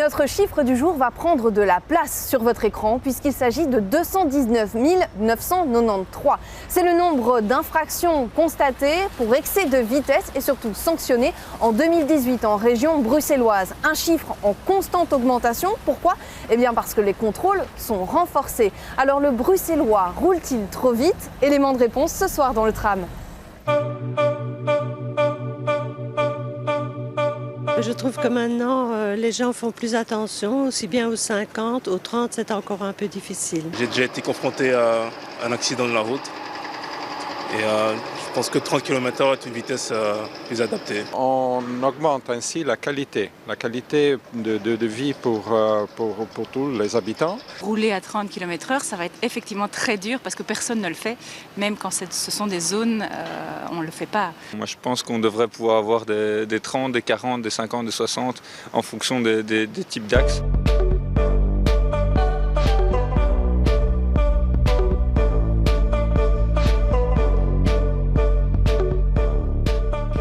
notre chiffre du jour va prendre de la place sur votre écran puisqu'il s'agit de 219 993. C'est le nombre d'infractions constatées pour excès de vitesse et surtout sanctionnées en 2018 en région bruxelloise. Un chiffre en constante augmentation. Pourquoi ? Eh bien parce que les contrôles sont renforcés. Alors le bruxellois roule-t-il trop vite ? Élément de réponse ce soir dans le tram. Je trouve que maintenant, les gens font plus attention, aussi bien aux 50, aux 30, c'est encore un peu difficile. J'ai déjà été confronté à un accident de la route et je pense que 30 km/h est une vitesse plus adaptée. On augmente ainsi la qualité de vie pour tous les habitants. Rouler à 30 km/h, ça va être effectivement très dur parce que personne ne le fait. Même quand ce sont des zones, on ne le fait pas. Moi, je pense qu'on devrait pouvoir avoir des 30, des 40, des 50, des 60 en fonction des types d'axes.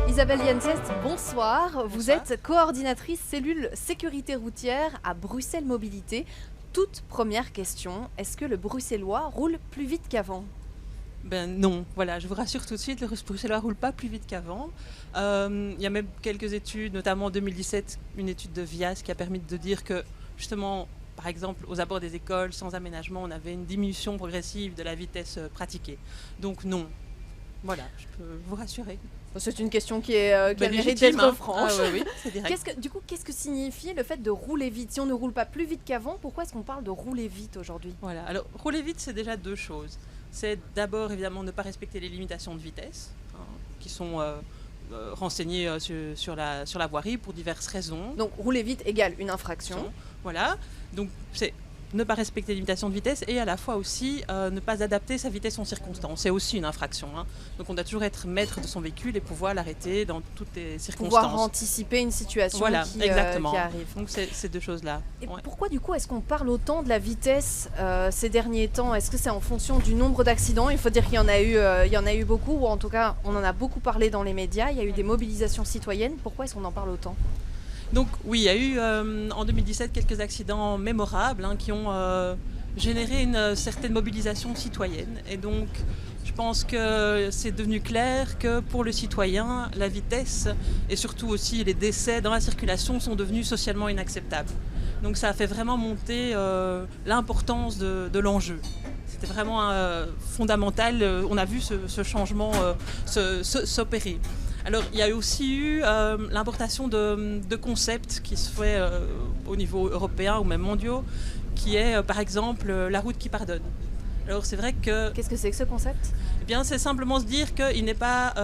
Isabelle Janssens, bonsoir. Vous êtes coordinatrice cellule sécurité routière à Bruxelles Mobilité. Toute première question, est-ce que le bruxellois roule plus vite qu'avant ? Ben non, voilà, je vous rassure tout de suite, le bruxellois ne roule pas plus vite qu'avant. Il y a même quelques études, notamment en 2017, une étude de Vias qui a permis de dire que justement, par exemple, aux abords des écoles, sans aménagement, on avait une diminution progressive de la vitesse pratiquée. Donc non, voilà, je peux vous rassurer. C'est une question qui a le mérite d'être franche. Oui, c'est direct. Qu'est-ce que signifie le fait de rouler vite ? Si on ne roule pas plus vite qu'avant, pourquoi est-ce qu'on parle de rouler vite aujourd'hui ? Voilà, alors rouler vite, c'est déjà deux choses. C'est d'abord évidemment ne pas respecter les limitations de vitesse, qui sont renseignées sur la voirie pour diverses raisons. Donc rouler vite égale une infraction. Voilà, donc c'est ne pas respecter les limitations de vitesse et à la fois aussi ne pas adapter sa vitesse aux circonstances. C'est aussi une infraction. Donc on doit toujours être maître de son véhicule et pouvoir l'arrêter dans toutes les circonstances. Pouvoir anticiper une situation qui arrive. Donc c'est ces deux choses-là. Et pourquoi du coup est-ce qu'on parle autant de la vitesse ces derniers temps ? Est-ce que c'est en fonction du nombre d'accidents ? Il faut dire qu'il y en a eu beaucoup, ou en tout cas on en a beaucoup parlé dans les médias. Il y a eu des mobilisations citoyennes. Pourquoi est-ce qu'on en parle autant ? Donc oui, il y a eu en 2017 quelques accidents mémorables qui ont généré une certaine mobilisation citoyenne. Et donc je pense que c'est devenu clair que pour le citoyen, la vitesse et surtout aussi les décès dans la circulation sont devenus socialement inacceptables. Donc ça a fait vraiment monter l'importance de l'enjeu. C'était vraiment fondamental. On a vu ce changement s'opérer. Alors, il y a aussi eu l'importation de concepts qui se fait au niveau européen ou même mondiaux, qui est par exemple la route qui pardonne. Alors, c'est vrai que... Qu'est-ce que c'est que ce concept ? Eh bien, c'est simplement se dire qu'il n'est pas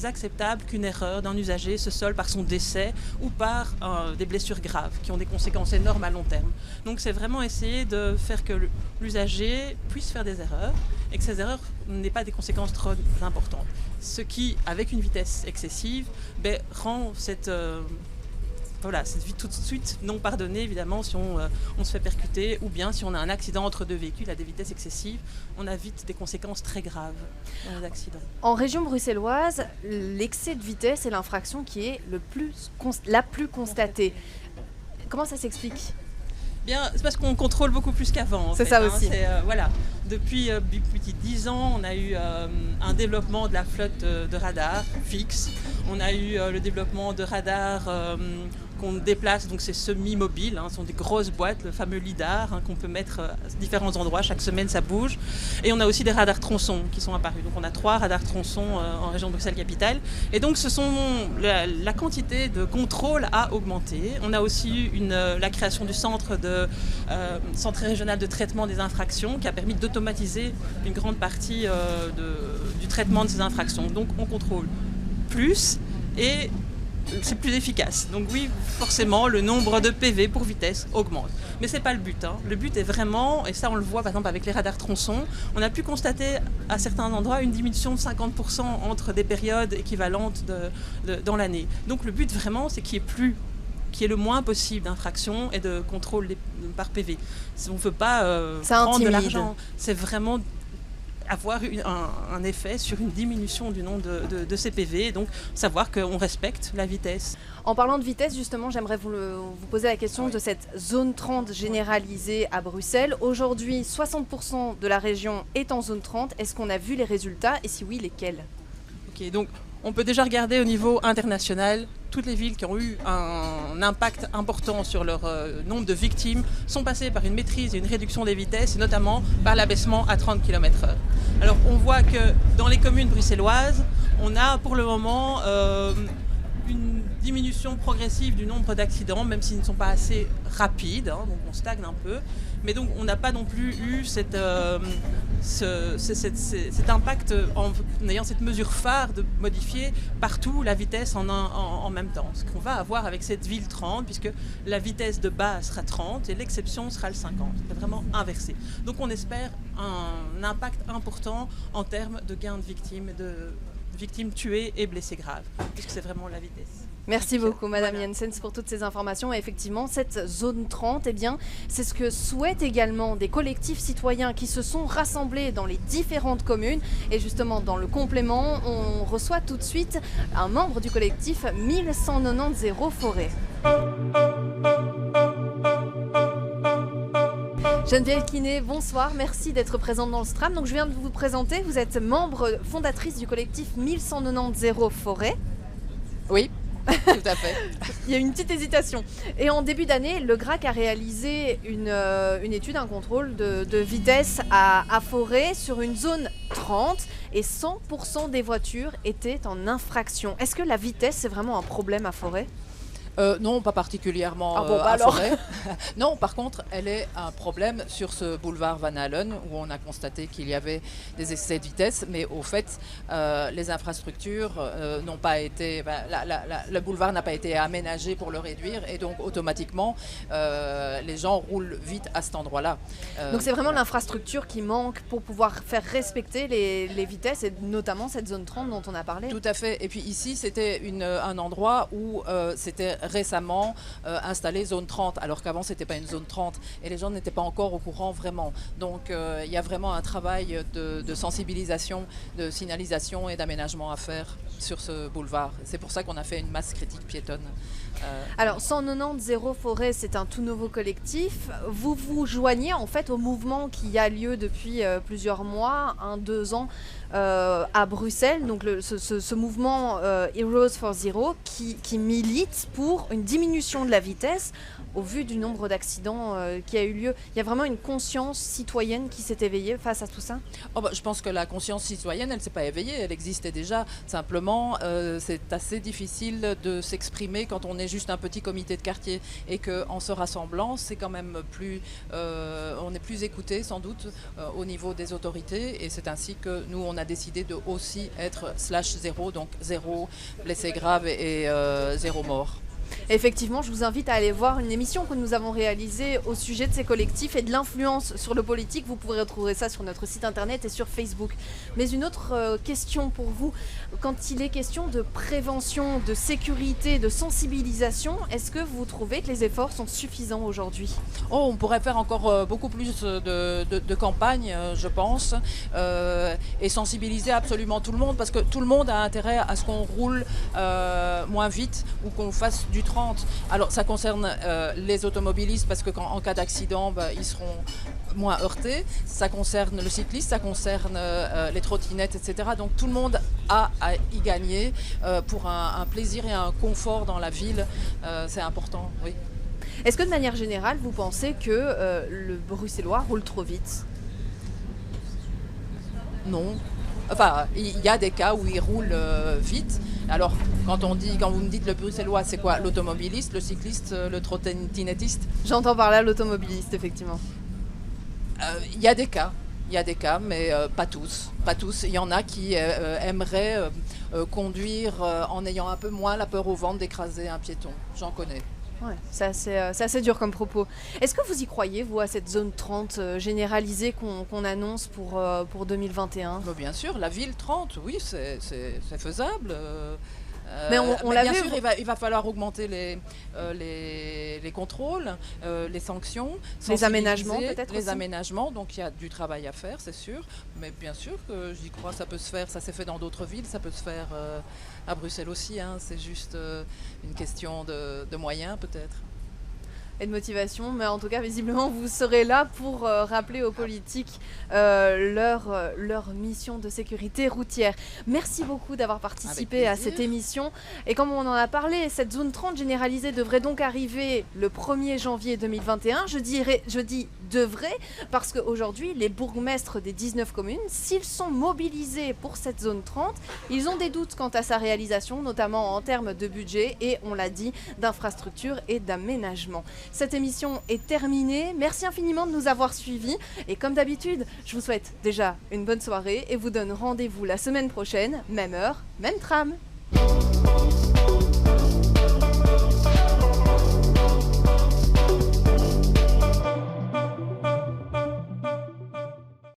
acceptable qu'une erreur d'un usager se solde par son décès ou par des blessures graves qui ont des conséquences énormes à long terme. Donc, c'est vraiment essayer de faire que l'usager puisse faire des erreurs et que ces erreurs n'aient pas des conséquences trop importantes. Ce qui, avec une vitesse excessive, rend cette vie tout de suite non pardonnée, évidemment, si on se fait percuter ou bien si on a un accident entre deux véhicules à des vitesses excessives, on a vite des conséquences très graves dans les accidents. En région bruxelloise, l'excès de vitesse est l'infraction qui est la plus constatée. Comment ça s'explique ? Bien, c'est parce qu'on contrôle beaucoup plus qu'avant. C'est ça aussi. Depuis 10 ans, on a eu un développement de la flotte de radars fixes. On a eu le développement de radars qu'on déplace, donc c'est semi-mobile, ce sont des grosses boîtes, le fameux lidar qu'on peut mettre à différents endroits, chaque semaine ça bouge. Et on a aussi des radars tronçons qui sont apparus. Donc on a 3 radars tronçons en région de Bruxelles-Capitale. Et donc la quantité de contrôle a augmenté. On a aussi eu la création du centre régional de traitement des infractions qui a permis d'automatiser une grande partie du traitement de ces infractions. Donc on contrôle plus et c'est plus efficace. Donc oui, forcément, le nombre de PV pour vitesse augmente. Mais ce n'est pas le but. Le but est vraiment, et ça on le voit par exemple avec les radars tronçons, on a pu constater à certains endroits une diminution de 50% entre des périodes équivalentes dans l'année. Donc le but vraiment, c'est qu'il y ait le moins possible d'infractions et de contrôle par PV. On ne veut pas prendre de l'argent. C'est vraiment avoir un effet sur une diminution du nombre de CPV, et donc savoir qu'on respecte la vitesse. En parlant de vitesse, justement, j'aimerais vous poser la question de cette zone 30 généralisée à Bruxelles. Aujourd'hui, 60% de la région est en zone 30. Est-ce qu'on a vu les résultats et si oui, lesquels? Ok, donc on peut déjà regarder au niveau international. Toutes les villes qui ont eu un impact important sur leur nombre de victimes sont passées par une maîtrise et une réduction des vitesses, et notamment par l'abaissement à 30 km/h. Alors on voit que dans les communes bruxelloises, on a pour le moment une diminution progressive du nombre d'accidents, même s'ils ne sont pas assez rapides, hein, donc on stagne un peu. Mais donc on n'a pas non plus eu cet impact en ayant cette mesure phare de modifier partout la vitesse en même temps. Ce qu'on va avoir avec cette ville 30, puisque la vitesse de base sera 30 et l'exception sera le 50. C'est vraiment inversé. Donc on espère un impact important en termes de gains de victimes tuées et blessées graves, puisque c'est vraiment la vitesse. Merci beaucoup Madame Jensens pour toutes ces informations. Et effectivement, cette zone 30, eh bien, c'est ce que souhaitent également des collectifs citoyens qui se sont rassemblés dans les différentes communes. Et justement, dans le complément, on reçoit tout de suite un membre du collectif 1190 Forêt. Geneviève Quinet, bonsoir, merci d'être présente dans le Stram. Donc je viens de vous présenter, vous êtes membre fondatrice du collectif 1190 Forêt. Oui. Tout à fait. Il y a une petite hésitation. Et en début d'année, le GRAC a réalisé une étude, un contrôle de vitesse à Forêt sur une zone 30 et 100% des voitures étaient en infraction. Est-ce que la vitesse, c'est vraiment un problème à Forêt ? Non, pas particulièrement à Forêt. Non, par contre, elle est un problème sur ce boulevard Van Allen où on a constaté qu'il y avait des excès de vitesse, mais au fait, les infrastructures n'ont pas été... le boulevard n'a pas été aménagé pour le réduire et donc automatiquement, les gens roulent vite à cet endroit-là. Donc c'est vraiment l'infrastructure qui manque pour pouvoir faire respecter les vitesses et notamment cette zone 30 dont on a parlé. Tout à fait. Et puis ici, c'était un endroit où c'était récemment installé zone 30, alors qu'avant c'était pas une zone 30 et les gens n'étaient pas encore au courant vraiment. Donc il y a vraiment un travail de sensibilisation, de signalisation et d'aménagement à faire sur ce boulevard. C'est pour ça qu'on a fait une masse critique piétonne. Alors 190 Forêt, c'est un tout nouveau collectif. Vous vous joignez en fait au mouvement qui a lieu depuis plusieurs mois, 2 ans à Bruxelles. Donc ce mouvement Heroes for Zero qui milite pour une diminution de la vitesse au vu du nombre d'accidents qui a eu lieu. Il y a vraiment une conscience citoyenne qui s'est éveillée face à tout ça ? Je pense que la conscience citoyenne, elle ne s'est pas éveillée, elle existait déjà. Simplement, c'est assez difficile de s'exprimer quand on est juste un petit comité de quartier et qu'en se rassemblant, c'est quand même plus... on est plus écouté sans doute au niveau des autorités et c'est ainsi que nous, on a décidé de aussi être /0, donc 0 blessés graves et 0 morts. Effectivement, je vous invite à aller voir une émission que nous avons réalisée au sujet de ces collectifs et de l'influence sur le politique. Vous pourrez retrouver ça sur notre site internet et sur Facebook. Mais une autre question pour vous, quand il est question de prévention, de sécurité, de sensibilisation, est-ce que vous trouvez que les efforts sont suffisants aujourd'hui ? On pourrait faire encore beaucoup plus de campagnes, je pense, et sensibiliser absolument tout le monde, parce que tout le monde a intérêt à ce qu'on roule moins vite ou qu'on fasse du 30. Alors ça concerne les automobilistes parce que en cas d'accident, ils seront moins heurtés. Ça concerne le cycliste, ça concerne les trottinettes, etc. Donc tout le monde a à y gagner pour un plaisir et un confort dans la ville. C'est important, oui. Est-ce que de manière générale, vous pensez que le Bruxellois roule trop vite ? Non. Enfin, il y a des cas où il roule vite. Alors, quand vous me dites le bruxellois, c'est quoi ? L'automobiliste, le cycliste, le trottinettiste ? J'entends par là l'automobiliste, effectivement. Il y a des cas, mais pas tous. Pas tous. Il y en a qui aimeraient conduire en ayant un peu moins la peur au ventre d'écraser un piéton. J'en connais. Ouais, c'est assez dur comme propos. Est-ce que vous y croyez, vous, à cette zone 30 généralisée qu'on annonce pour 2021 ? Bien sûr, la ville 30, oui, c'est faisable. Mais on l'a bien vu. sûr, il va falloir augmenter les contrôles, les sanctions, Les aménagements sensibiliser, peut-être les aussi. aménagements. Donc il y a du travail à faire, c'est sûr. Mais bien sûr que j'y crois, ça peut se faire. Ça s'est fait dans d'autres villes, ça peut se faire à Bruxelles aussi. Hein. C'est juste une question de moyens peut-être. Et de motivation, mais en tout cas, visiblement, vous serez là pour rappeler aux politiques leur mission de sécurité routière. Merci beaucoup d'avoir participé à cette émission. Et comme on en a parlé, cette zone 30 généralisée devrait donc arriver le 1er janvier 2021. Je dis devrait, parce qu'aujourd'hui, les bourgmestres des 19 communes, s'ils sont mobilisés pour cette zone 30, ils ont des doutes quant à sa réalisation, notamment en termes de budget et, on l'a dit, d'infrastructures et d'aménagement. Cette émission est terminée. Merci infiniment de nous avoir suivis. Et comme d'habitude, je vous souhaite déjà une bonne soirée et vous donne rendez-vous la semaine prochaine, même heure, même tram.